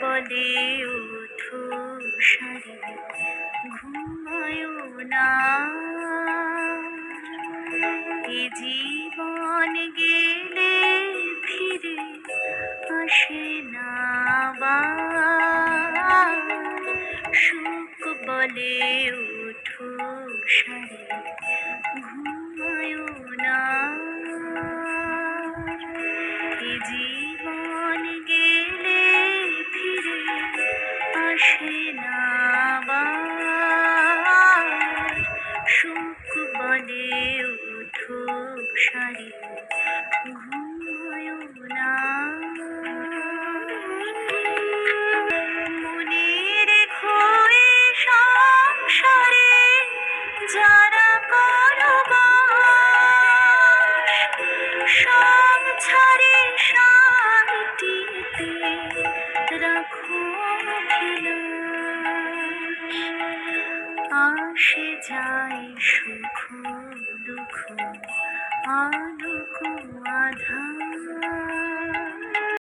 বলে ওঠো সারে ঘুমায় না, এ জীবন গেলে ফিরে আসে না আবার। সুখ বলে ওঠো সারে ঘুমায় না, এ জীবন গেলে ফিরে আসে না আবার। সুখ বলে ওঠো সারে ঘুমায় না। মনে রেখো এ সংসারে যারা করো বাস, সংসারে শান্তিতে রাখো বিলাস। আসে যায় সুখ দুঃখ, আলোক আঁধার,